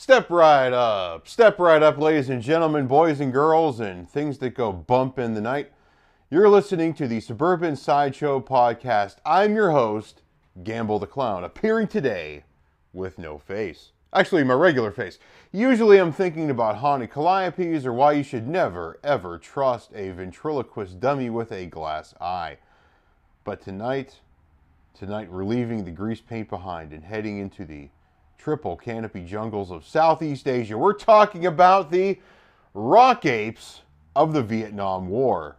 Step right up, ladies and gentlemen, boys and girls, and things that go bump in the night. You're listening to the Suburban Sideshow Podcast. I'm your host, Gamble the Clown, appearing today with no face. Actually, my regular face. Usually I'm thinking about haunted calliopes or why you should never, ever trust a ventriloquist dummy with a glass eye. But tonight we're leaving the grease paint behind and heading into the triple canopy jungles of Southeast Asia. We're talking about the rock apes of the Vietnam War.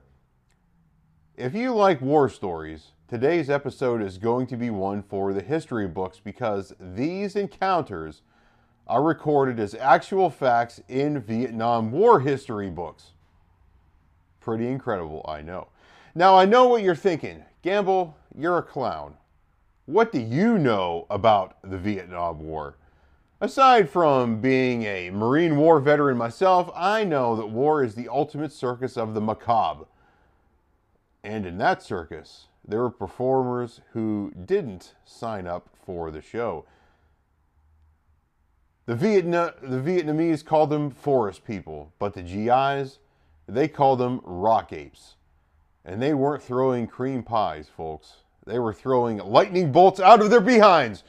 If you like war stories, today's episode is going to be one for the history books because these encounters are recorded as actual facts in Vietnam War history books. Pretty incredible, I know. Now, I know what you're thinking. Gamble, you're a clown. What do you know about the Vietnam War? Aside from being a Marine War veteran myself, I know that war is the ultimate circus of the macabre. And in that circus, there were performers who didn't sign up for the show. The Vietnamese called them forest people, but the GIs, they called them rock apes. And they weren't throwing cream pies, folks. They were throwing lightning bolts out of their behinds.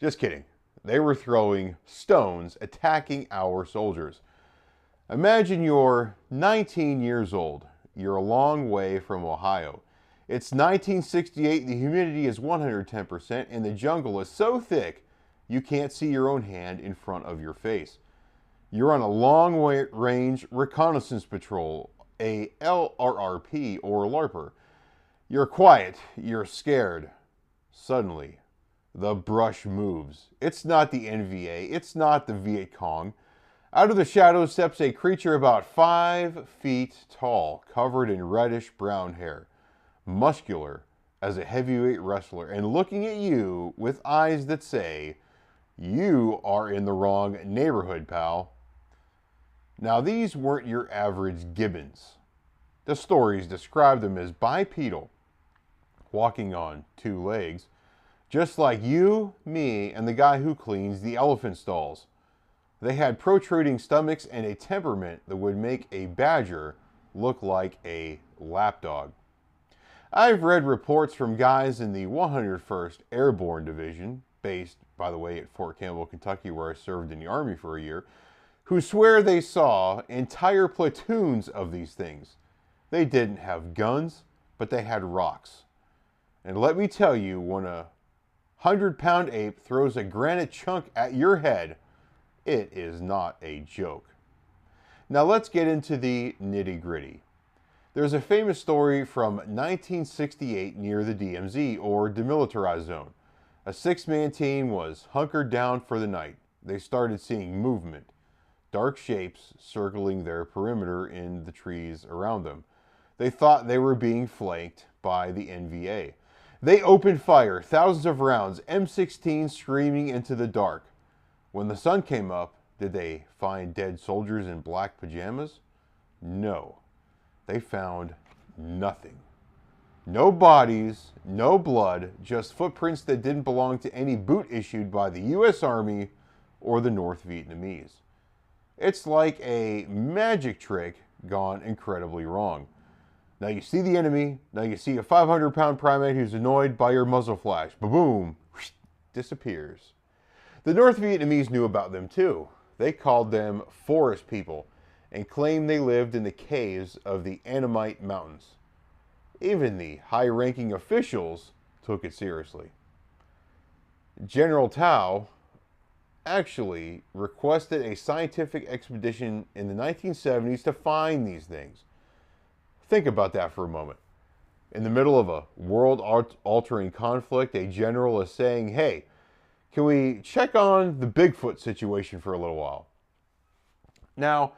Just kidding. They were throwing stones, attacking our soldiers. Imagine you're 19 years old. You're a long way from Ohio. It's 1968, the humidity is 110%, and the jungle is so thick you can't see your own hand in front of your face. You're on a long-range reconnaissance patrol, a LRRP or LARPer. You're quiet, you're scared. Suddenly, the brush moves. It's not the NVA, it's not the Viet Cong. Out of the shadows steps a creature about 5 feet tall, covered in reddish-brown hair, muscular as a heavyweight wrestler, and looking at you with eyes that say, "You are in the wrong neighborhood, pal." Now, these weren't your average gibbons. The stories describe them as bipedal, walking on 2 legs, just like you, me, and the guy who cleans the elephant stalls. They had protruding stomachs and a temperament that would make a badger look like a lapdog. I've read reports from guys in the 101st Airborne Division, based, by the way, at Fort Campbell, Kentucky, where I served in the Army for a year, who swear they saw entire platoons of these things. They didn't have guns, but they had rocks. And let me tell you, when a 100-pound ape throws a granite chunk at your head, it is not a joke. Now let's get into the nitty-gritty. There's a famous story from 1968 near the DMZ, or Demilitarized Zone. A 6-man team was hunkered down for the night. They started seeing movement, dark shapes circling their perimeter in the trees around them. They thought they were being flanked by the NVA. They opened fire, thousands of rounds, M16 screaming into the dark. When the sun came up, did they find dead soldiers in black pajamas? No. They found nothing. No bodies, no blood, just footprints that didn't belong to any boot issued by the U.S. Army or the North Vietnamese. It's like a magic trick gone incredibly wrong. Now you see the enemy, now you see a 500-pound primate who's annoyed by your muzzle flash. Ba-boom, disappears. The North Vietnamese knew about them too. They called them forest people and claimed they lived in the caves of the Annamite Mountains. Even the high-ranking officials took it seriously. General Tao actually requested a scientific expedition in the 1970s to find these things. Think about that for a moment. In the middle of a world-altering conflict, a general is saying, "Hey, can we check on the Bigfoot situation for a little while?" Now,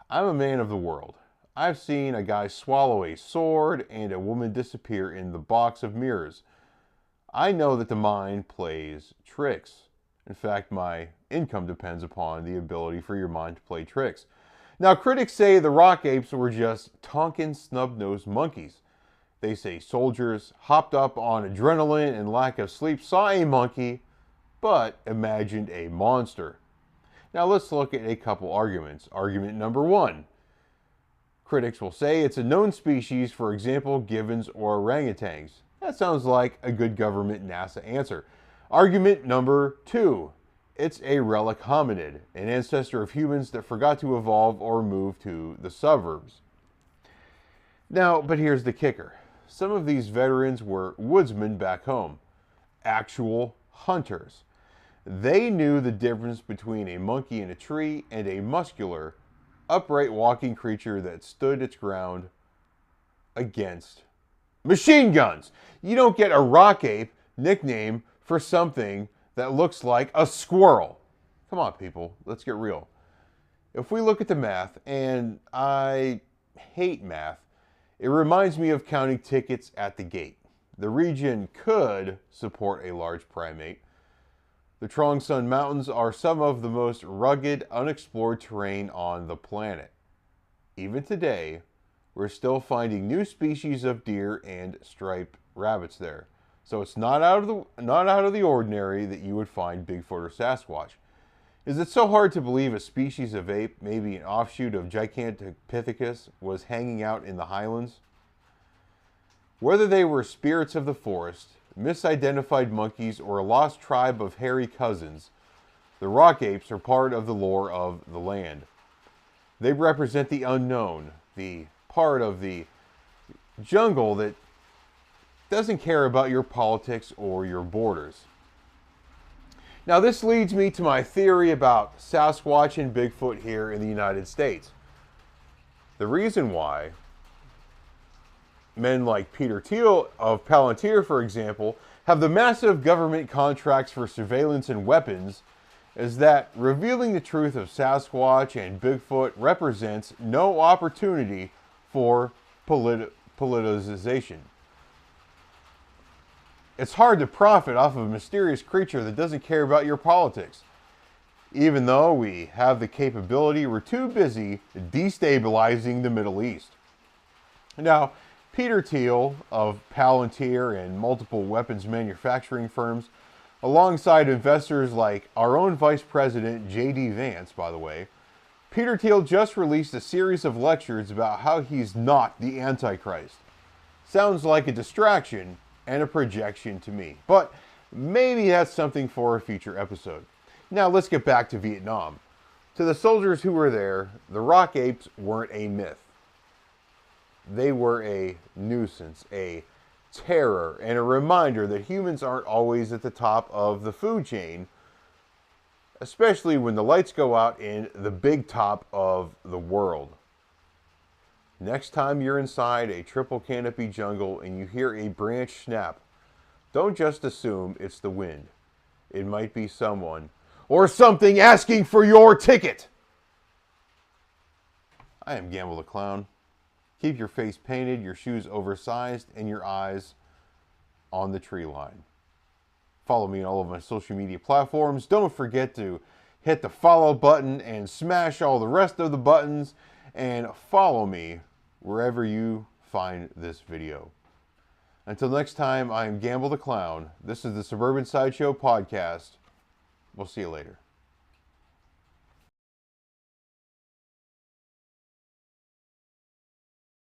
I'm a man of the world. I've seen a guy swallow a sword and a woman disappear in the box of mirrors. I know that the mind plays tricks. In fact, my income depends upon the ability for your mind to play tricks. Now, critics say the rock apes were just Tonkin snub-nosed monkeys. They say soldiers hopped up on adrenaline and lack of sleep, saw a monkey, but imagined a monster. Now let's look at a couple arguments. Argument number one. Critics will say it's a known species, for example, gibbons or orangutans. That sounds like a good government NASA answer. Argument number two. It's a relic hominid, an ancestor of humans that forgot to evolve or move to the suburbs. Now, but here's the kicker. Some of these veterans were woodsmen back home, actual hunters. They knew the difference between a monkey in a tree and a muscular, upright walking creature that stood its ground against machine guns. You don't get a rock ape nickname for something that looks like a squirrel. Come on, people, let's get real. If we look at the math, and I hate math, it reminds me of counting tickets at the gate. The region could support a large primate. The Trong Son Mountains are some of the most rugged, unexplored terrain on the planet. Even today, we're still finding new species of deer and striped rabbits there. So it's not out of the ordinary that you would find Bigfoot or Sasquatch. Is it so hard to believe a species of ape, maybe an offshoot of Gigantopithecus, was hanging out in the highlands? Whether they were spirits of the forest, misidentified monkeys, or a lost tribe of hairy cousins, the rock apes are part of the lore of the land. They represent the unknown, the part of the jungle that doesn't care about your politics or your borders. Now this leads me to my theory about Sasquatch and Bigfoot here in the United States. The reason why men like Peter Thiel of Palantir, for example, have the massive government contracts for surveillance and weapons is that revealing the truth of Sasquatch and Bigfoot represents no opportunity for politicization. It's hard to profit off of a mysterious creature that doesn't care about your politics. Even though we have the capability, we're too busy destabilizing the Middle East. Now, Peter Thiel of Palantir and multiple weapons manufacturing firms, alongside investors like our own Vice President J.D. Vance, by the way, Peter Thiel just released a series of lectures about how he's not the Antichrist. Sounds like a distraction and a projection to me, but maybe that's something for a future episode. Now let's get back to Vietnam. To the soldiers who were there, the rock apes weren't a myth. They were a nuisance, a terror, and a reminder that humans aren't always at the top of the food chain, especially when the lights go out in the big top of the world. Next time you're inside a triple canopy jungle and you hear a branch snap, don't just assume it's the wind. It might be someone or something asking for your ticket. I am Gamble the Clown. Keep your face painted, your shoes oversized, and your eyes on the tree line. Follow me on all of my social media platforms. Don't forget to hit the follow button and smash all the rest of the buttons, and follow me wherever you find this video. Until next time, I am Gamble the Clown. This is the Suburban Sideshow Podcast. We'll see you later.